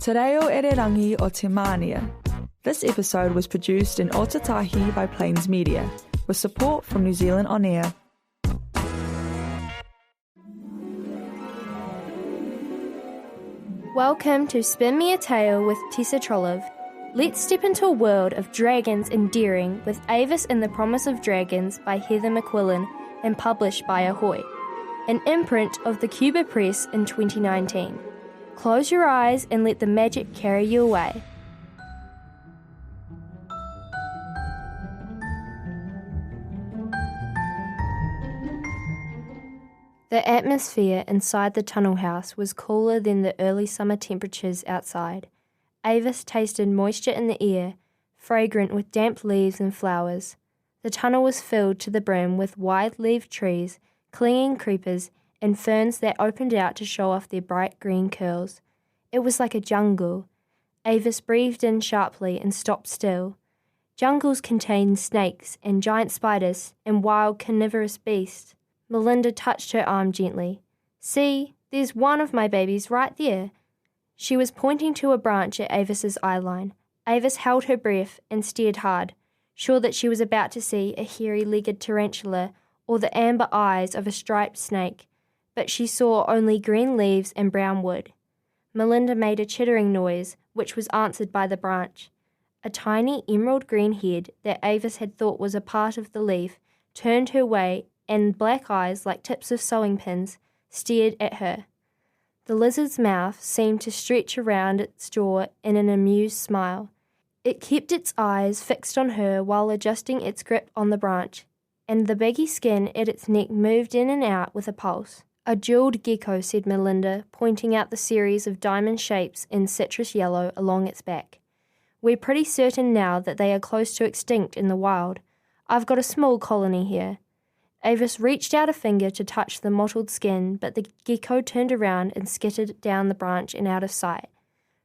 Te reo ererangi o te mānia. This episode was produced in Otatahi by Plains Media, with support from New Zealand On Air. Welcome to Spin Me a Tale with Tessa Trolove. Let's step into a world of dragons endearing with Avis and the Promise of Dragons by Healther McQuillan and published by Ahoy, an imprint of the Cuba press in 2019. Close your eyes and let the magic carry you away. The atmosphere inside the tunnel house was cooler than the early summer temperatures outside. Avis tasted moisture in the air, fragrant with damp leaves and flowers. The tunnel was filled to the brim with wide-leaved trees, clinging creepers, and ferns that opened out to show off their bright green curls. It was like a jungle. Avis breathed in sharply and stopped still. Jungles contain snakes and giant spiders and wild carnivorous beasts. Melinda touched her arm gently. See, there's one of my babies right there. She was pointing to a branch at Avis's eyeline. Avis held her breath and stared hard, sure that she was about to see a hairy-legged tarantula or the amber eyes of a striped snake, but she saw only green leaves and brown wood. Melinda made a chittering noise, which was answered by the branch. A tiny emerald-green head that Avis had thought was a part of the leaf turned her way, and black eyes like tips of sewing pins stared at her. The lizard's mouth seemed to stretch around its jaw in an amused smile. It kept its eyes fixed on her while adjusting its grip on the branch, and the baggy skin at its neck moved in and out with a pulse. A jeweled gecko, said Melinda, pointing out the series of diamond shapes in citrus yellow along its back. We're pretty certain now that they are close to extinct in the wild. I've got a small colony here. Avis reached out a finger to touch the mottled skin, but the gecko turned around and skittered down the branch and out of sight.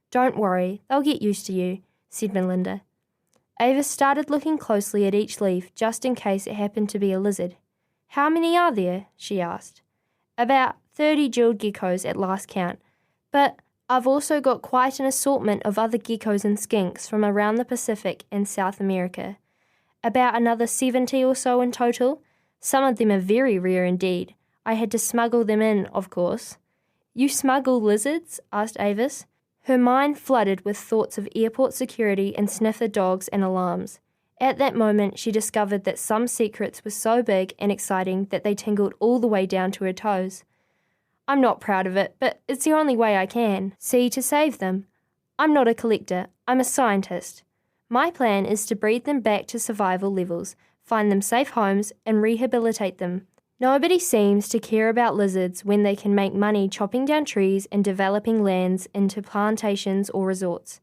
Don't worry, they'll get used to you, said Melinda. Avis started looking closely at each leaf, just in case it happened to be a lizard. How many are there? She asked. About 30 jeweled geckos at last count, but I've also got quite an assortment of other geckos and skinks from around the Pacific and South America. About another 70 or so in total. Some of them are very rare indeed. I had to smuggle them in, of course. You smuggle lizards? Asked Avis. Her mind flooded with thoughts of airport security and sniffer dogs and alarms. At that moment, she discovered that some secrets were so big and exciting that they tingled all the way down to her toes. I'm not proud of it, but it's the only way I can see to save them. I'm not a collector, I'm a scientist. My plan is to breed them back to survival levels, find them safe homes, and rehabilitate them. Nobody seems to care about lizards when they can make money chopping down trees and developing lands into plantations or resorts.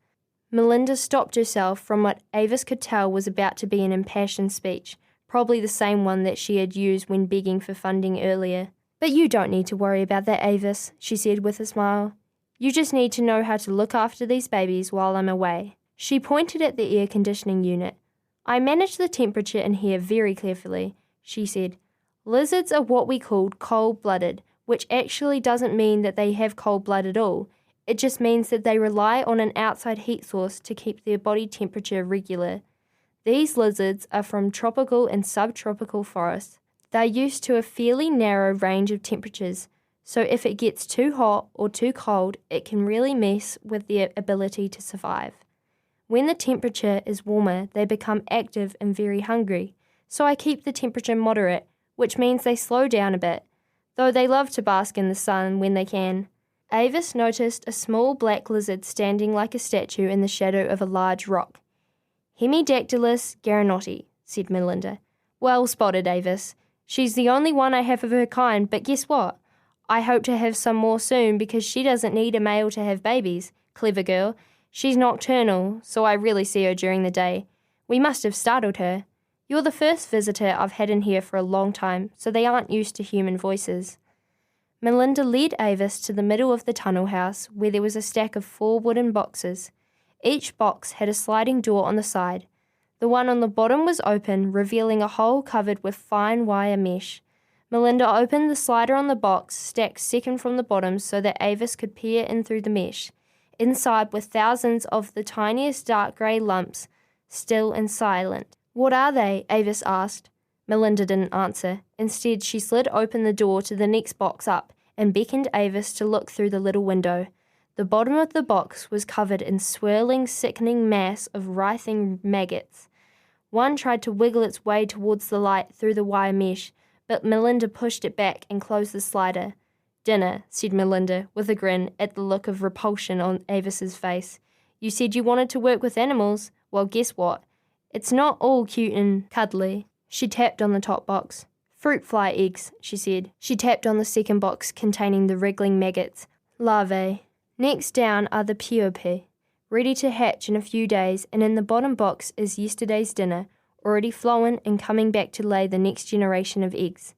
Melinda stopped herself from what Avis could tell was about to be an impassioned speech, probably the same one that she had used when begging for funding earlier. But you don't need to worry about that, Avis, she said with a smile. You just need to know how to look after these babies while I'm away. She pointed at the air conditioning unit. I manage the temperature in here very carefully, she said. Lizards are what we call cold-blooded, which actually doesn't mean that they have cold blood at all. It just means that they rely on an outside heat source to keep their body temperature regular. These lizards are from tropical and subtropical forests. They're used to a fairly narrow range of temperatures, so if it gets too hot or too cold, it can really mess with their ability to survive. When the temperature is warmer, they become active and very hungry, so I keep the temperature moderate, which means they slow down a bit, though they love to bask in the sun when they can. Avis noticed a small black lizard standing like a statue in the shadow of a large rock. Hemidactylus garanoti, said Melinda. Well spotted, Avis. She's the only one I have of her kind, but guess what? I hope to have some more soon because she doesn't need a male to have babies. Clever girl. She's nocturnal, so I rarely see her during the day. We must have startled her. You're the first visitor I've had in here for a long time, so they aren't used to human voices. Melinda led Avis to the middle of the tunnel house, where there was a stack of 4 wooden boxes. Each box had a sliding door on the side. The one on the bottom was open, revealing a hole covered with fine wire mesh. Melinda opened the slider on the box, stacked second from the bottom so that Avis could peer in through the mesh. Inside were thousands of the tiniest dark grey lumps, still and silent. "What are they?" Avis asked. Melinda didn't answer. Instead, she slid open the door to the next box up and beckoned Avis to look through the little window. The bottom of the box was covered in swirling, sickening mass of writhing maggots. One tried to wiggle its way towards the light through the wire mesh, but Melinda pushed it back and closed the slider. "Dinner," said Melinda, with a grin at the look of repulsion on Avis's face. "You said you wanted to work with animals. Well, guess what? It's not all cute and cuddly." She tapped on the top box. "Fruit fly eggs," she said. She tapped on the second box containing the wriggling maggots. "Larvae. Next down are the pupae, ready to hatch in a few days, and in the bottom box is yesterday's dinner, already flown and coming back to lay the next generation of eggs.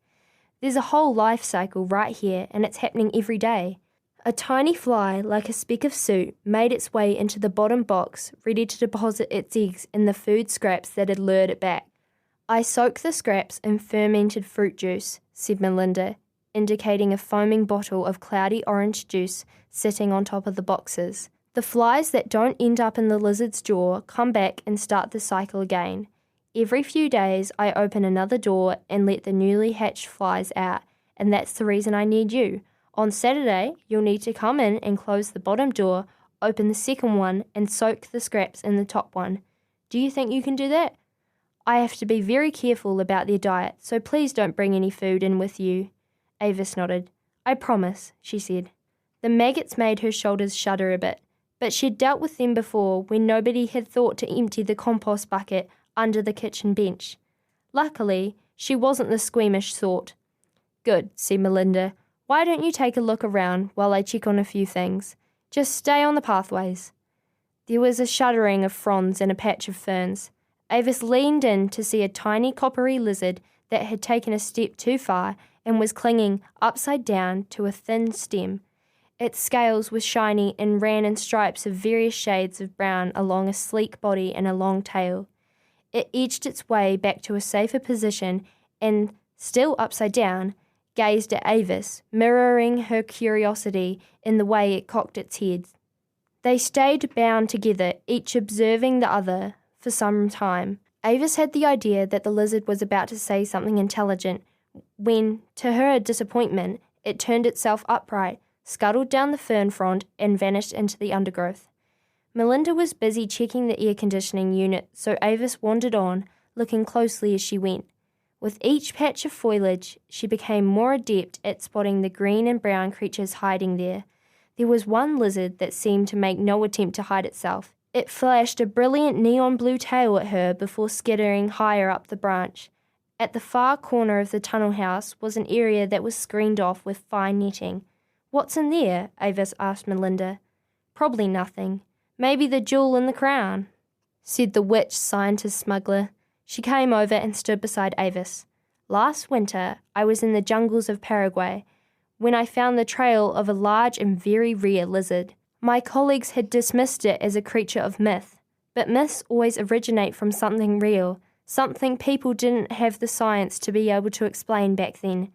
There's a whole life cycle right here, and it's happening every day." A tiny fly, like a speck of soot, made its way into the bottom box, ready to deposit its eggs in the food scraps that had lured it back. "I soak the scraps in fermented fruit juice," said Melinda, indicating a foaming bottle of cloudy orange juice sitting on top of the boxes. "The flies that don't end up in the lizard's jaw come back and start the cycle again. Every few days I open another door and let the newly hatched flies out, and that's the reason I need you. On Saturday, you'll need to come in and close the bottom door, open the second one, and soak the scraps in the top one. Do you think you can do that? I have to be very careful about their diet, so please don't bring any food in with you." Avis nodded. "I promise," she said. The maggots made her shoulders shudder a bit, but she'd dealt with them before when nobody had thought to empty the compost bucket under the kitchen bench. Luckily, she wasn't the squeamish sort. "Good," said Melinda. "Why don't you take a look around while I check on a few things? Just stay on the pathways." There was a shuddering of fronds and a patch of ferns. Avis leaned in to see a tiny coppery lizard that had taken a step too far and was clinging upside down to a thin stem. Its scales were shiny and ran in stripes of various shades of brown along a sleek body and a long tail. It edged its way back to a safer position and, still upside down, gazed at Avis, mirroring her curiosity in the way it cocked its head. They stayed bound together, each observing the other, for some time. Avis had the idea that the lizard was about to say something intelligent when, to her disappointment, it turned itself upright, scuttled down the fern frond, and vanished into the undergrowth. Melinda was busy checking the air conditioning unit, so Avis wandered on, looking closely as she went. With each patch of foliage, she became more adept at spotting the green and brown creatures hiding there. There was one lizard that seemed to make no attempt to hide itself. It flashed a brilliant neon blue tail at her before skittering higher up the branch. At the far corner of the tunnel house was an area that was screened off with fine netting. "What's in there?" Avis asked Melinda. "Probably nothing. Maybe the jewel in the crown," said the witch scientist smuggler. She came over and stood beside Avis. "Last winter, I was in the jungles of Paraguay when I found the trail of a large and very rare lizard. My colleagues had dismissed it as a creature of myth, but myths always originate from something real, something people didn't have the science to be able to explain back then.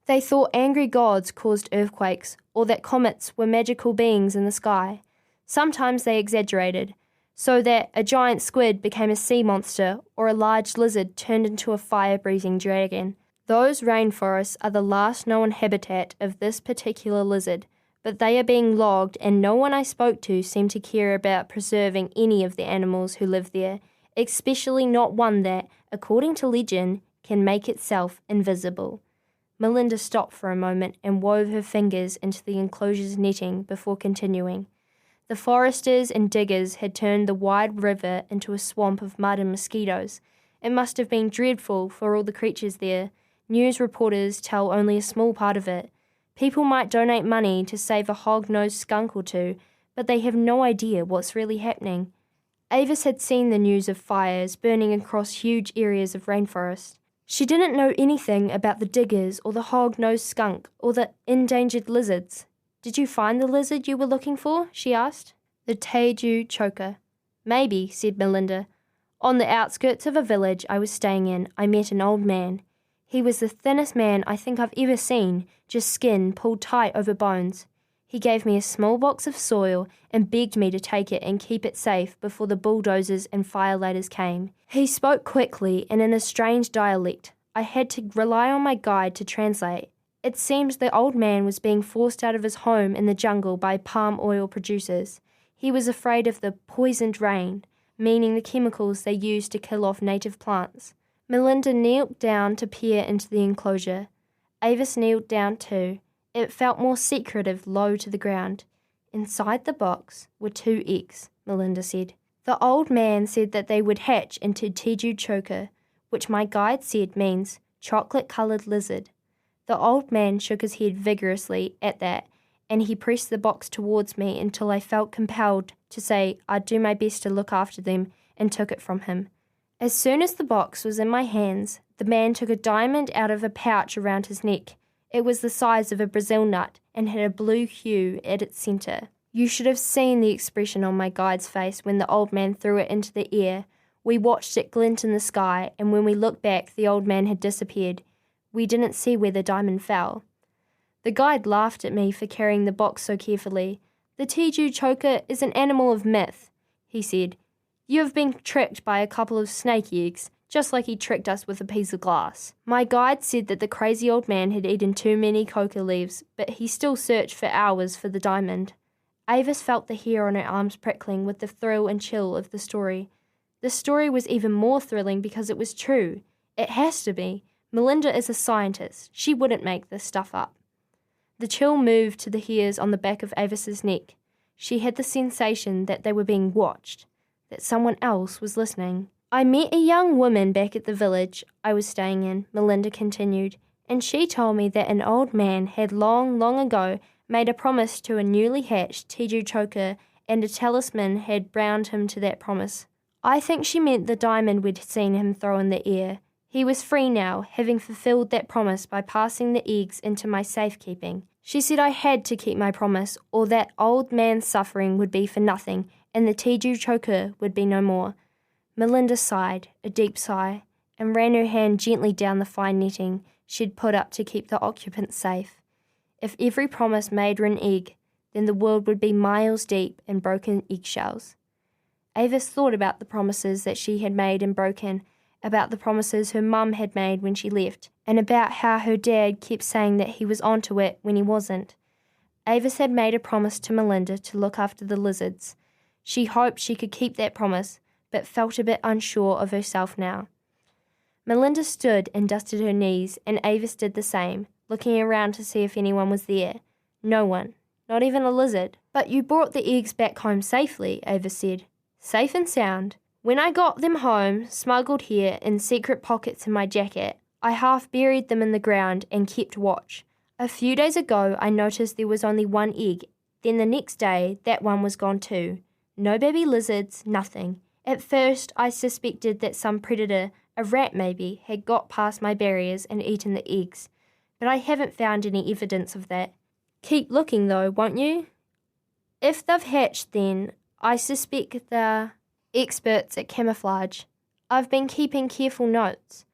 They thought angry gods caused earthquakes, or that comets were magical beings in the sky. Sometimes they exaggerated, so that a giant squid became a sea monster, or a large lizard turned into a fire-breathing dragon. Those rainforests are the last known habitat of this particular lizard, but they are being logged, and no one I spoke to seemed to care about preserving any of the animals who live there, especially not one that, according to legend, can make itself invisible." Melinda stopped for a moment and wove her fingers into the enclosure's netting before continuing. The foresters and diggers had turned the wide river into a swamp of mud and mosquitoes. It must have been dreadful for all the creatures there. News reporters tell only a small part of it. People might donate money to save a hog-nosed skunk or two, but they have no idea what's really happening. Avis had seen the news of fires burning across huge areas of rainforest. She didn't know anything about the diggers or the hog-nosed skunk or the endangered lizards. "Did you find the lizard you were looking for?" she asked. "The Teju choker." "Maybe," said Melinda. "On the outskirts of a village I was staying in, I met an old man. He was the thinnest man I think I've ever seen, just skin pulled tight over bones. He gave me a small box of soil and begged me to take it and keep it safe before the bulldozers and firelighters came. He spoke quickly and in a strange dialect. I had to rely on my guide to translate. It seemed the old man was being forced out of his home in the jungle by palm oil producers. He was afraid of the poisoned rain, meaning the chemicals they used to kill off native plants. Melinda knelt down to peer into the enclosure. Avis kneeled down too. It felt more secretive, low to the ground. Inside the box were 2 eggs, Melinda said. The old man said that they would hatch into Teju choker, which my guide said means chocolate-coloured lizard. The old man shook his head vigorously at that, and he pressed the box towards me until I felt compelled to say I'd do my best to look after them, and took it from him. As soon as the box was in my hands, the man took a diamond out of a pouch around his neck. It was the size of a Brazil nut and had a blue hue at its centre. You should have seen the expression on my guide's face when the old man threw it into the air. We watched it glint in the sky, and when we looked back, the old man had disappeared. We didn't see where the diamond fell. The guide laughed at me for carrying the box so carefully. The Teju choker is an animal of myth, he said. You have been tricked by a couple of snake eggs, just like he tricked us with a piece of glass. My guide said that the crazy old man had eaten too many coca leaves, but he still searched for hours for the diamond. Avis felt the hair on her arms prickling with the thrill and chill of the story. The story was even more thrilling because it was true. It has to be. Melinda is a scientist. She wouldn't make this stuff up. The chill moved to the hairs on the back of Avis's neck. She had the sensation that they were being watched, that someone else was listening. I met a young woman back at the village I was staying in, Melinda continued, and she told me that an old man had long ago made a promise to a newly hatched Teju choker, and a talisman had bound him to that promise. I think she meant the diamond we'd seen him throw in the air. He was free now, having fulfilled that promise by passing the eggs into my safekeeping. She said I had to keep my promise, or that old man's suffering would be for nothing, and the Teju choker would be no more. Melinda sighed, a deep sigh, and ran her hand gently down the fine netting she'd put up to keep the occupants safe. If every promise made her an egg, then the world would be miles deep in broken eggshells. Avis thought about the promises that she had made and broken, about the promises her mum had made when she left, and about how her dad kept saying that he was onto it when he wasn't. Avis had made a promise to Melinda to look after the lizards. She hoped she could keep that promise, but felt a bit unsure of herself now. Melinda stood and dusted her knees, and Avis did the same, looking around to see if anyone was there. No one, not even a lizard. But you brought the eggs back home safely, Avis said. Safe and sound. When I got them home, smuggled here in secret pockets in my jacket, I half buried them in the ground and kept watch. A few days ago, I noticed there was only 1 egg. Then the next day, that one was gone too. No baby lizards, nothing. At first, I suspected that some predator, a rat maybe, had got past my barriers and eaten the eggs, but I haven't found any evidence of that. Keep looking though, won't you? If they've hatched then, I suspect they're experts at camouflage. I've been keeping careful notes.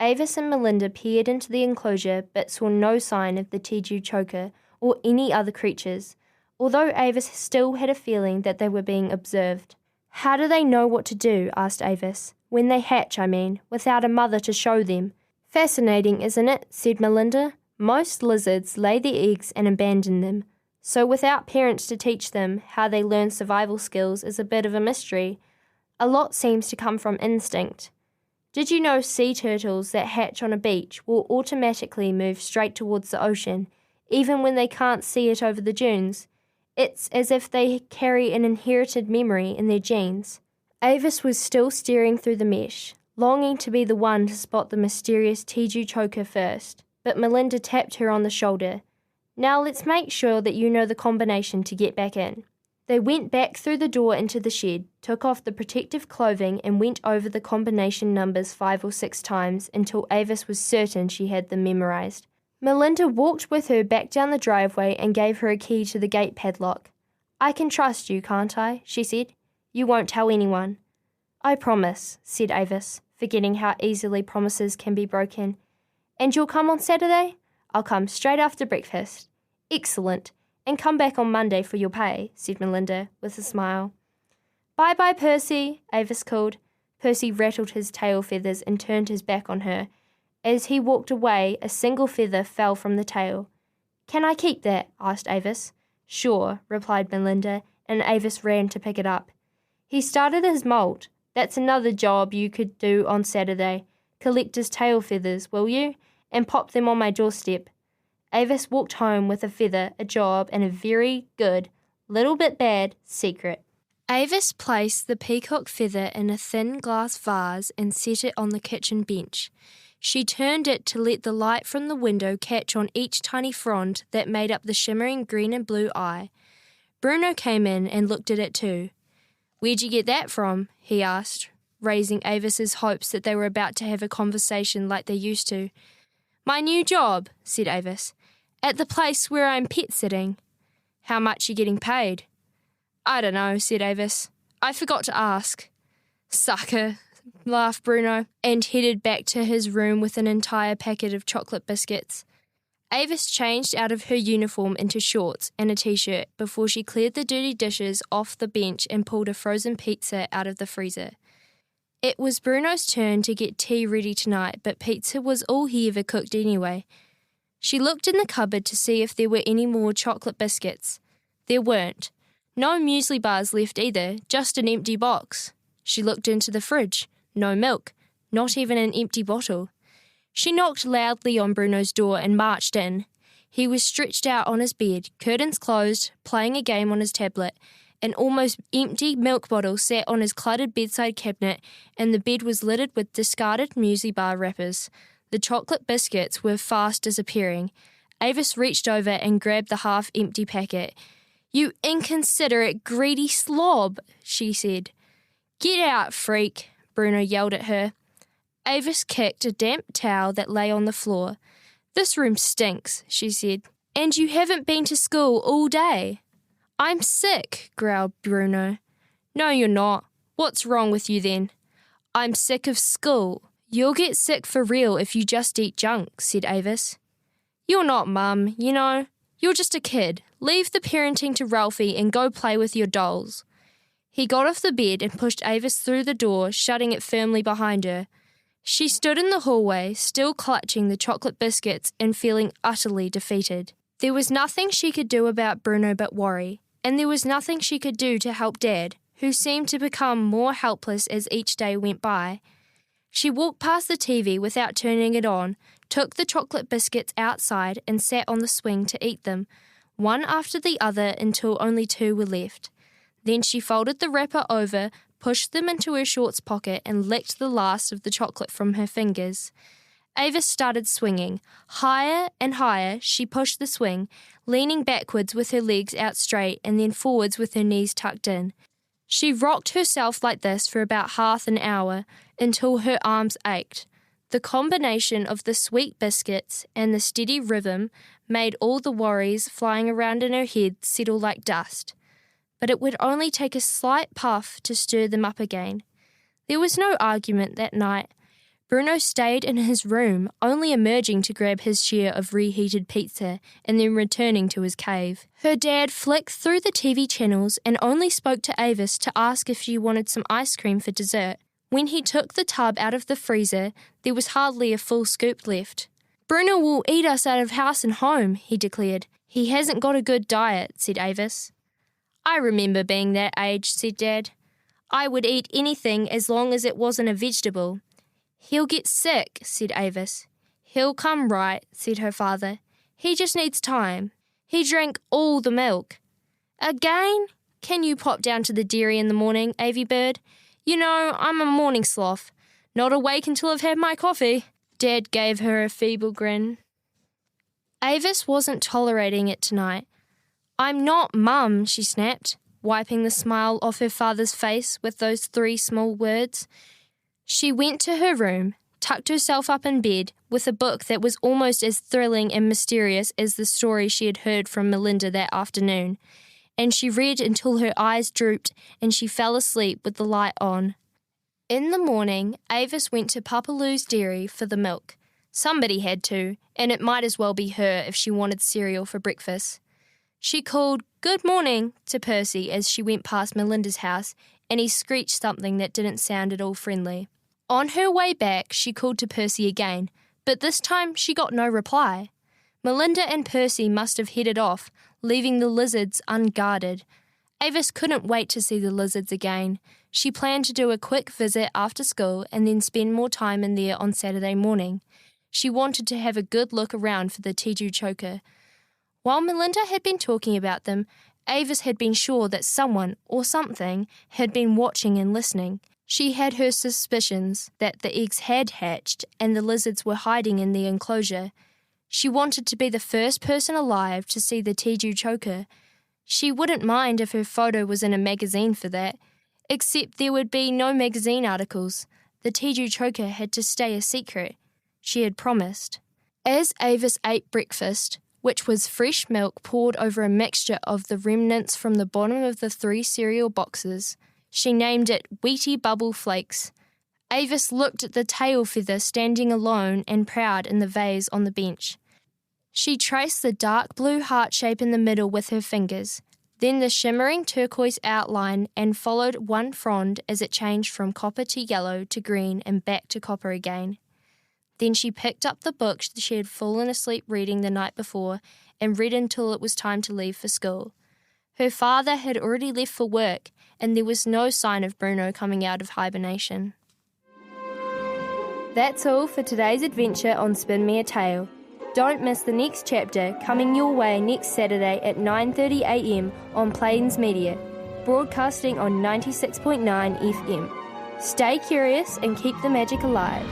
Avis and Melinda peered into the enclosure but saw no sign of the Teju choker or any other creatures, although Avis still had a feeling that they were being observed. How do they know what to do? Asked Avis. When they hatch, I mean, without a mother to show them. Fascinating, isn't it? Said Melinda. Most lizards lay their eggs and abandon them, so without parents to teach them how they learn survival skills is a bit of a mystery. A lot seems to come from instinct. Did you know sea turtles that hatch on a beach will automatically move straight towards the ocean, even when they can't see it over the dunes? It's as if they carry an inherited memory in their genes. Avis was still staring through the mesh, longing to be the one to spot the mysterious Teju choker first, but Melinda tapped her on the shoulder. Now let's make sure that you know the combination to get back in. They went back through the door into the shed, took off the protective clothing and went over the combination numbers 5 or 6 times until Avis was certain she had them memorized. Melinda walked with her back down the driveway and gave her a key to the gate padlock. I can trust you, can't I? She said. You won't tell anyone. I promise, said Avis, forgetting how easily promises can be broken. And you'll come on Saturday? I'll come straight after breakfast. Excellent. and come back on Monday for your pay, said Melinda, with a smile. Bye-bye, Percy, Avis called. Percy rattled his tail feathers and turned his back on her. As he walked away, a single feather fell from the tail. Can I keep that? Asked Avis. Sure, replied Melinda, and Avis ran to pick it up. He started his molt. That's another job you could do on Saturday. Collect his tail feathers, will you? And pop them on my doorstep. Avis walked home with a feather, a job, and a very good, little bit bad, secret. Avis placed the peacock feather in a thin glass vase and set it on the kitchen bench. She turned it to let the light from the window catch on each tiny frond that made up the shimmering green and blue eye. Bruno came in and looked at it too. Where'd you get that from? He asked, raising Avis's hopes that they were about to have a conversation like they used to. My new job, said Avis, at the place where I'm pet-sitting. How much you getting paid? I don't know, said Avis. I forgot to ask. Sucker, laughed Bruno, and headed back to his room with an entire packet of chocolate biscuits. Avis changed out of her uniform into shorts and a t-shirt before she cleared the dirty dishes off the bench and pulled a frozen pizza out of the freezer. It was Bruno's turn to get tea ready tonight, but pizza was all he ever cooked anyway. She looked in the cupboard to see if there were any more chocolate biscuits. There weren't. No muesli bars left either, just an empty box. She looked into the fridge. No milk, not even an empty bottle. She knocked loudly on Bruno's door and marched in. He was stretched out on his bed, curtains closed, playing a game on his tablet. An almost empty milk bottle sat on his cluttered bedside cabinet, and the bed was littered with discarded muesli bar wrappers. The chocolate biscuits were fast disappearing. Avis reached over and grabbed the half-empty packet. You inconsiderate, greedy slob, she said. Get out, freak, Bruno yelled at her. Avis kicked a damp towel that lay on the floor. This room stinks, she said. And you haven't been to school all day. I'm sick, growled Bruno. No, you're not. What's wrong with you then? I'm sick of school. You'll get sick for real if you just eat junk, said Avis. You're not, Mum, you know. You're just a kid. Leave the parenting to Ralphie and go play with your dolls. He got off the bed and pushed Avis through the door, shutting it firmly behind her. She stood in the hallway, still clutching the chocolate biscuits and feeling utterly defeated. There was nothing she could do about Bruno but worry, and there was nothing she could do to help Dad, who seemed to become more helpless as each day went by. She walked past the TV without turning it on, took the chocolate biscuits outside and sat on the swing to eat them, one after the other until only 2 were left. Then she folded the wrapper over, pushed them into her shorts pocket and licked the last of the chocolate from her fingers. Avis started swinging. Higher and higher she pushed the swing, leaning backwards with her legs out straight and then forwards with her knees tucked in. She rocked herself like this for about half an hour until her arms ached. The combination of the sweet biscuits and the steady rhythm made all the worries flying around in her head settle like dust. But it would only take a slight puff to stir them up again. There was no argument that night. Bruno stayed in his room, only emerging to grab his share of reheated pizza and then returning to his cave. Her dad flicked through the TV channels and only spoke to Avis to ask if she wanted some ice cream for dessert. When he took the tub out of the freezer, there was hardly a full scoop left. Bruno will eat us out of house and home, he declared. He hasn't got a good diet, said Avis. I remember being that age, said Dad. I would eat anything as long as it wasn't a vegetable. He'll get sick, said Avis. He'll come right, said her father. He just needs time. He drank all the milk. Again? Can you pop down to the dairy in the morning, Avie Bird? You know, I'm a morning sloth. Not awake until I've had my coffee. Dad gave her a feeble grin. Avis wasn't tolerating it tonight. I'm not Mum, she snapped, wiping the smile off her father's face with those 3 small words. She went to her room, tucked herself up in bed with a book that was almost as thrilling and mysterious as the story she had heard from Melinda that afternoon, and she read until her eyes drooped and she fell asleep with the light on. In the morning, Avis went to Papa Lou's dairy for the milk. Somebody had to, and it might as well be her if she wanted cereal for breakfast. She called "Good morning" to Percy as she went past Melinda's house, and he screeched something that didn't sound at all friendly. On her way back, she called to Percy again, but this time she got no reply. Melinda and Percy must have headed off, leaving the lizards unguarded. Avis couldn't wait to see the lizards again. She planned to do a quick visit after school and then spend more time in there on Saturday morning. She wanted to have a good look around for the Tiju choker. While Melinda had been talking about them, Avis had been sure that someone or something had been watching and listening. She had her suspicions that the eggs had hatched and the lizards were hiding in the enclosure. She wanted to be the first person alive to see the Tiju choker. She wouldn't mind if her photo was in a magazine for that, except there would be no magazine articles. The Tiju choker had to stay a secret. She had promised. As Avis ate breakfast, which was fresh milk poured over a mixture of the remnants from the bottom of the 3 cereal boxes, she named it Wheaty Bubble Flakes. Avis looked at the tail feather standing alone and proud in the vase on the bench. She traced the dark blue heart shape in the middle with her fingers, then the shimmering turquoise outline, and followed one frond as it changed from copper to yellow to green and back to copper again. Then she picked up the book she had fallen asleep reading the night before and read until it was time to leave for school. Her father had already left for work, and there was no sign of Bruno coming out of hibernation. That's all for today's adventure on Spin Me a Tale. Don't miss the next chapter coming your way next Saturday at 9:30 a.m. on Plains Media, broadcasting on 96.9 FM. Stay curious and keep the magic alive.